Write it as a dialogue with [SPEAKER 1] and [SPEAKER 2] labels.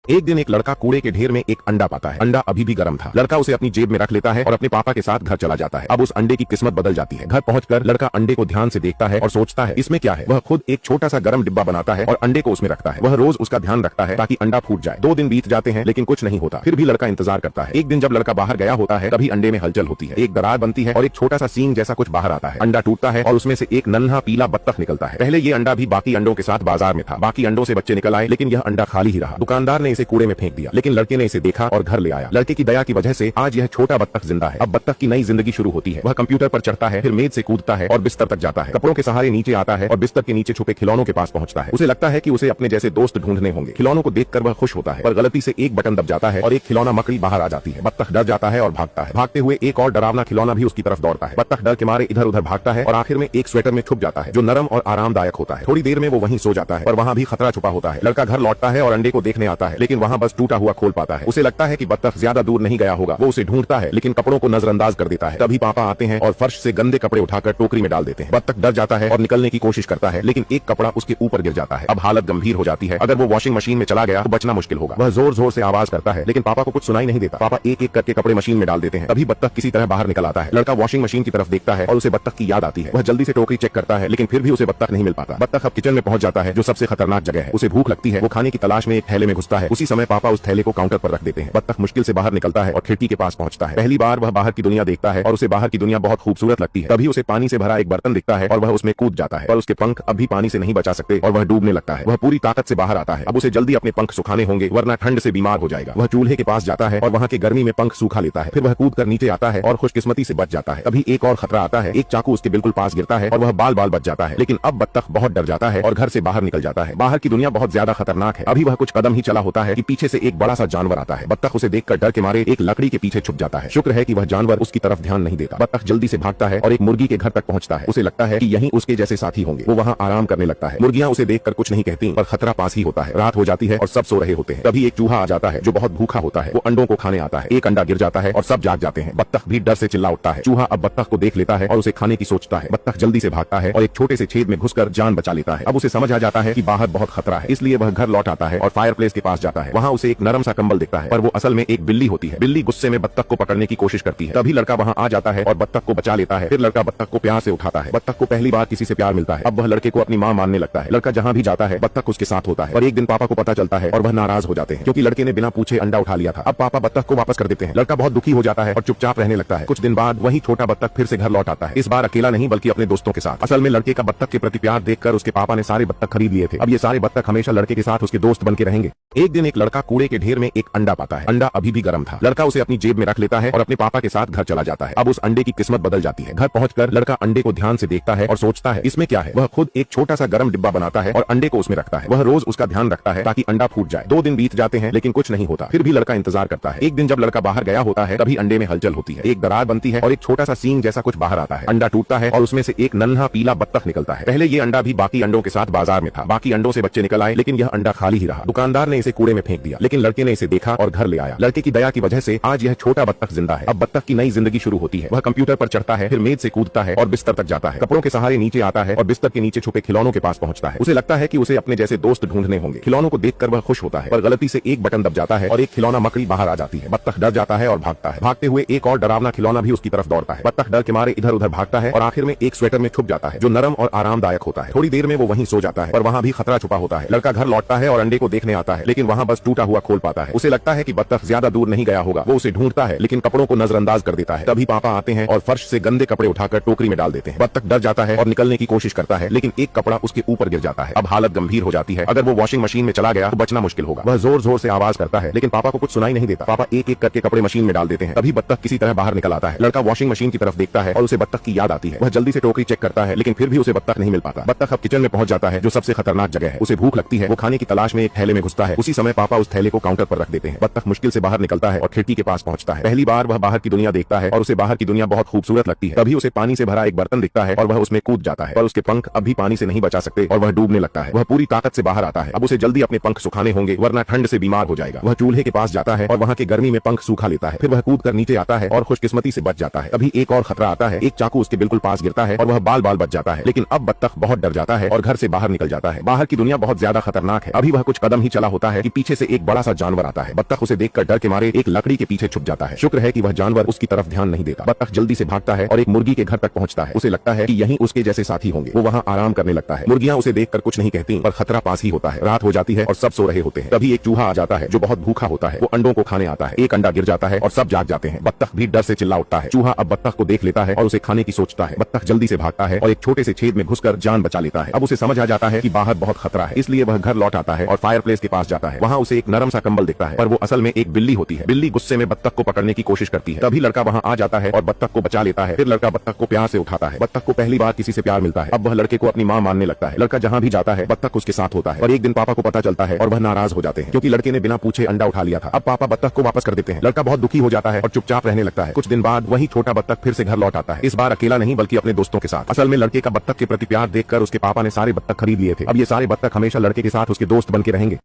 [SPEAKER 1] एक दिन एक लड़का कूड़े के ढेर में एक अंडा पाता है। अंडा अभी भी गर्म था। लड़का उसे अपनी जेब में रख लेता है और अपने पापा के साथ घर चला जाता है। अब उस अंडे की किस्मत बदल जाती है। घर पहुंचकर लड़का अंडे को ध्यान से देखता है और सोचता है इसमें क्या है। वह खुद एक छोटा सा गर्म डिब्बा बनाता है और अंडे को उसमें रखता है। वह रोज उसका ध्यान रखता है ताकि अंडा फूट जाए। 2 दिन बीत जाते हैं लेकिन कुछ नहीं होता। फिर भी लड़का इंतजार करता है। एक दिन जब लड़का बाहर गया होता है तभी अंडे में हलचल होती है। एक दरार बनती है और एक छोटा सा सींग जैसा कुछ बाहर आता है। अंडा टूटता है और उसमें से एक नन्हा पीला बत्तख निकलता है। पहले ये अंडा भी बाकी अंडों के साथ बाजार में था। बाकी अंडों से बच्चे निकल आए लेकिन यह अंडा खाली ही रहा। दुकानदार ने इसे कूड़े में फेंक दिया लेकिन लड़के ने इसे देखा और घर ले आया। लड़के की दया की वजह से आज यह छोटा बत्तख जिंदा है। अब बत्तख की नई जिंदगी शुरू होती है। वह कंप्यूटर पर चढ़ता है, फिर मेज से कूदता है और बिस्तर तक जाता है। कपड़ों के सहारे नीचे आता है और बिस्तर के नीचे छुपे खिलौनों के पास पहुंचता है। उसे लगता है कि उसे अपने जैसे दोस्त ढूंढने होंगे। खिलौनों को देखकर वह खुश होता है पर गलती से एक बटन दब जाता है और एक खिलौना मकड़ी बाहर आ जाती है। बत्तख डर जाता है और भागता है। भागते हुए एक और डरावना खिलौना भी उसकी तरफ दौड़ता है। बत्तख डर के मारे इधर उधर भागता है और आखिर में एक स्वेटर में छुप जाता है जो नरम और आरामदायक होता है। थोड़ी देर में वो वहीं सो जाता है पर वहां भी खतरा छुपा होता है। लड़का घर लौटता है और अंडे को देखने आता है लेकिन वहां बस टूटा हुआ खोल पाता है। उसे लगता है कि बत्तख ज्यादा दूर नहीं गया होगा। वो उसे ढूंढता है लेकिन कपड़ों को नजरअंदाज कर देता है। तभी पापा आते हैं और फर्श से गंदे कपड़े उठाकर टोकरी में डाल देते हैं। बत्तख डर जाता है और निकलने की कोशिश करता है लेकिन एक कपड़ा उसके ऊपर गिर जाता है। अब हालत गंभीर हो जाती है। अगर वो वॉशिंग मशीन में चला गया तो बचना मुश्किल होगा। वह जोर जोर से आवाज करता है लेकिन पापा को कुछ सुनाई नहीं देता। पापा एक एक करके कपड़े मशीन में डाल देते हैं। तभी बत्तख किसी तरह बाहर निकल आता है। लड़का वॉशिंग मशीन की तरफ देखता है और उसे बत्तख की याद आती है। वह जल्दी से टोकरी चेक करता है लेकिन फिर भी उसे बत्तख नहीं मिल पाता। बत्तख अब किचन में पहुंच जाता है जो सबसे खतरनाक जगह है। उसे भूख लगती है। वो खाने की तलाश में एक थैले में घुसता है। उसी समय पापा उस थैले को काउंटर पर रख देते हैं। बत्तख मुश्किल से बाहर निकलता है और खिड़की के पास पहुंचता है। पहली बार वह बाहर की दुनिया देखता है और उसे बाहर की दुनिया बहुत खूबसूरत लगती है। तभी उसे पानी से भरा एक बर्तन दिखता है और वह उसमें कूद जाता है पर उसके पंख अब भी पानी से नहीं बचा सकते और वह डूबने लगता है। वह पूरी ताकत से बाहर आता है। अब उसे जल्दी अपने पंख सुखाने होंगे वरना ठंड से बीमार हो जाएगा। वह चूल्हे के पास जाता है और वहां के गर्मी में पंख सूखा लेता है। फिर वह कूद कर नीचे आता है और खुशकिस्मती से बच जाता है। तभी एक और खतरा आता है। एक चाकू उसके बिल्कुल पास गिरता है और वह बाल बाल बच जाता है। लेकिन अब बत्तख बहुत डर जाता है और घर से बाहर निकल जाता है। बाहर की दुनिया बहुत ज्यादा खतरनाक है। अभी वह कुछ कदम ही चला होता है कि पीछे से एक बड़ा सा जानवर आता है। बत्तख उसे देखकर डर के मारे एक लकड़ी के पीछे छुप जाता है। शुक्र है कि वह जानवर उसकी तरफ ध्यान नहीं देता। बत्तख जल्दी से भागता है और एक मुर्गी के घर तक पहुंचता है। उसे लगता है कि यहीं उसके जैसे साथी होंगे। वो वहां आराम करने लगता है। मुर्गियां उसे देखकर कुछ नहीं कहती पर खतरा पास ही होता है। रात हो जाती है और सब सो रहे होते हैं। तभी एक चूहा आ जाता है जो बहुत भूखा होता है। वो अंडों को खाने आता है। एक अंडा गिर जाता है और सब जाग जाते हैं। बत्तख भी डर से चिल्ला उठता है। चूहा अब बत्तख को देख लेता है और उसे खाने की सोचता है। बत्तख जल्दी से भागता है और एक छोटे से छेद में घुसकर जान बचा लेता है। अब उसे समझ आ जाता है कि बाहर बहुत खतरा है, इसलिए वह घर लौट आता है और फायरप्लेस के पास जाता है। वहां उसे एक नरम सा कंबल दिखता है पर वो असल में एक बिल्ली होती है। बिल्ली गुस्से में बत्तख को पकड़ने की कोशिश करती है। तभी लड़का वहां आ जाता है और बत्तख को बचा लेता है। फिर लड़का बत्तख को प्यार से उठाता है। बत्तख को पहली बार किसी से प्यार मिलता है। अब वह लड़के को अपनी मां मानने लगता है। लड़का जहां भी जाता है बत्तख उसके साथ होता है। और एक दिन पापा को पता चलता है और वह नाराज हो जाते हैं क्योंकि लड़के ने बिना पूछे अंडा उठा लिया था। अब पापा बत्तख को वापस कर देते हैं। लड़का बहुत दुखी हो जाता है और चुपचाप रहने लगता है। कुछ दिन बाद वही छोटा बत्तख फिर से घर लौट आता है। इस बार अकेला नहीं बल्कि अपने दोस्तों के साथ। असल में लड़के का बत्तख के प्रति प्यार देखकर उसके पापा ने सारे बत्तख खरीद लिए थे। अब ये सारे बत्तख हमेशा लड़के के साथ उसके दोस्त बन के रहेंगे। एक दिन एक लड़का कूड़े के ढेर में एक अंडा पाता है। अंडा अभी भी गर्म था। लड़का उसे अपनी जेब में रख लेता है और अपने पापा के साथ घर चला जाता है। अब उस अंडे की किस्मत बदल जाती है। घर पहुंचकर लड़का अंडे को ध्यान से देखता है और सोचता है इसमें क्या है। वह खुद एक छोटा सा गर्म डिब्बा बनाता है और अंडे को उसमें रखता है। वह रोज उसका ध्यान रखता है ताकि अंडा फूट जाए। 2 दिन बीत जाते हैं लेकिन कुछ नहीं होता। फिर भी लड़का इंतजार करता है। एक दिन जब लड़का बाहर गया होता है तभी अंडे में हलचल होती है। एक दरार बनती है और एक छोटा सा सींग जैसा कुछ बाहर आता है। अंडा टूटता है और उसमें से एक नन्हा पीला बत्तख निकलता है। पहले ये अंडा भी बाकी अंडों के साथ बाजार में था। बाकी अंडों से बच्चे निकल आए लेकिन यह अंडा खाली ही रहा। दुकानदार ने इसे कूड़े में फेंक दिया लेकिन लड़के ने इसे देखा और घर ले आया। लड़के की दया की वजह से आज यह छोटा बत्तख जिंदा है। अब बत्तख की नई जिंदगी शुरू होती है। वह कंप्यूटर पर चढ़ता है, फिर मेज से कूदता है और बिस्तर तक जाता है। कपड़ों के सहारे नीचे आता है और बिस्तर के नीचे छुपे खिलौनों के पास पहुंचता है। उसे लगता है कि उसे अपने जैसे दोस्त ढूंढने होंगे। खिलौनों को देखकर वह खुश होता है पर गलती से एक बटन दब जाता है और एक खिलौना मकड़ी बाहर आ जाती है। बत्तख डर जाता है और भागता है। भागते हुए एक और डरावना खिलौना भी उसकी तरफ दौड़ता है। बत्तख डर के मारे इधर उधर भागता है और आखिर में एक स्वेटर में छुप जाता है जो नरम और आरामदायक होता है। थोड़ी देर में वो वहीं सो जाता है पर वहां भी खतरा छुपा होता है। लड़का घर लौटता है और अंडे को देखने आता है लेकिन वहां बस टूटा हुआ खोल पाता है। उसे लगता है कि बत्तख ज्यादा दूर नहीं गया होगा। वो उसे ढूंढता है लेकिन कपड़ों को नजरअंदाज कर देता है। तभी पापा आते हैं और फर्श से गंदे कपड़े उठाकर टोकरी में डाल देते हैं। बत्तख डर जाता है और निकलने की कोशिश करता है लेकिन एक कपड़ा उसके ऊपर गिर जाता है। अब हालत गंभीर हो जाती है। अगर वो वॉशिंग मशीन में चला गया तो बचना मुश्किल होगा। वह जोर जोर से आवाज करता है लेकिन पापा को कुछ सुनाई नहीं देता। पापा एक एक करके कपड़े मशीन में डाल देते हैं। तभी बत्तख किसी तरह बाहर निकल आता है। लड़का वॉशिंग मशीन की तरफ देखता है और उसे बत्तख की याद आती है। वह जल्दी से टोकरी चेक करता है लेकिन फिर भी उसे बत्तख नहीं मिल पाता। बत्तख अब किचन में पहुंच जाता है जो सबसे खतरनाक जगह है। उसे भूख लगती है। वो खाने की तलाश में एक थैले में घुसता है। उसी समय पापा उस थैले को काउंटर पर रख देते हैं। बत्तख मुश्किल से बाहर निकलता है और खिड़की के पास पहुंचता है। पहली बार वह बाहर की दुनिया देखता है और उसे बाहर की दुनिया बहुत खूबसूरत लगती है। तभी उसे पानी से भरा एक बर्तन दिखता है और वह उसमें कूद जाता है पर उसके पंख अब भी पानी से नहीं बचा सकते और वह डूबने लगता है। वह पूरी ताकत से बाहर आता है। अब उसे जल्दी अपने पंख सुखाने होंगे वरना ठंड से बीमार हो जाएगा। वह चूल्हे के पास जाता है और वहां के गर्मी में पंख सूखा लेता है। फिर वह कूद कर नीचे आता है और खुशकिस्मती से बच जाता है। तभी एक और खतरा आता है। एक चाकू उसके बिल्कुल पास गिरता है और वह बाल बाल बच जाता है। लेकिन अब बत्तख बहुत डर जाता है और घर से बाहर निकल जाता है। बाहर की दुनिया बहुत ज्यादा खतरनाक है। अभी वह कुछ कदम ही चला होता है कि पीछे से एक बड़ा सा जानवर आता है। बत्तख उसे देखकर डर के मारे एक लकड़ी के पीछे छुप जाता है। शुक्र है कि वह जानवर उसकी तरफ ध्यान नहीं देता। बत्तख जल्दी से भागता है और एक मुर्गी के घर तक पहुंचता है। उसे लगता है कि यहीं उसके जैसे साथी होंगे। वो वहां आराम करने लगता है। मुर्गियां उसे देखकर कुछ नहीं कहती, पर खतरा पास ही होता है। रात हो जाती है और सब सो रहे होते हैं। तभी एक चूहा आ जाता है जो बहुत भूखा होता है। वो अंडों को खाने आता है। एक अंडा गिर जाता है और सब जाग जाते हैं। बत्तख भी डर से चिल्ला उठता है। चूहा अब बत्तख को देख लेता है और उसे खाने की सोचता है। बत्तख जल्दी से भागता है और एक छोटे से छेद में घुसकर जान बचा लेता है। अब उसे समझ आ जाता है कि बाहर बहुत खतरा है, इसलिए वह घर लौट आता है और फायरप्लेस के पास जाता है। वहां उसे एक नरम सा कंबल दिखता है, पर वो असल में एक बिल्ली होती है। बिल्ली गुस्से में बत्तख को पकड़ने की कोशिश करती है। तभी लड़का वहां आ जाता है और बत्तख को बचा लेता है। फिर लड़का बत्तख को प्यार से उठाता है। बत्तख को पहली बार किसी से प्यार मिलता है। अब वह लड़के को अपनी मां मानने लगता है। लड़का जहां भी जाता है बत्तख उसके साथ होता है। और एक दिन पापा को पता चलता है और वह नाराज हो जाते हैं, क्योंकि लड़के ने बिना पूछे अंडा उठा लिया था। अब पापा बत्तख को वापस कर देते हैं। लड़का बहुत दुखी हो जाता है और चुपचाप रहने लगता है। कुछ दिन बाद वही छोटा बत्तख फिर से घर लौट आता है। इस बार अकेला नहीं, बल्कि अपने दोस्तों के साथ। असल में लड़के का बत्तख के प्रति प्यार देखकर उसके पापा ने सारे बत्तख खरीद लिए थे। अब ये सारे बत्तख हमेशा लड़के के साथ उसके दोस्त बन के रहेंगे।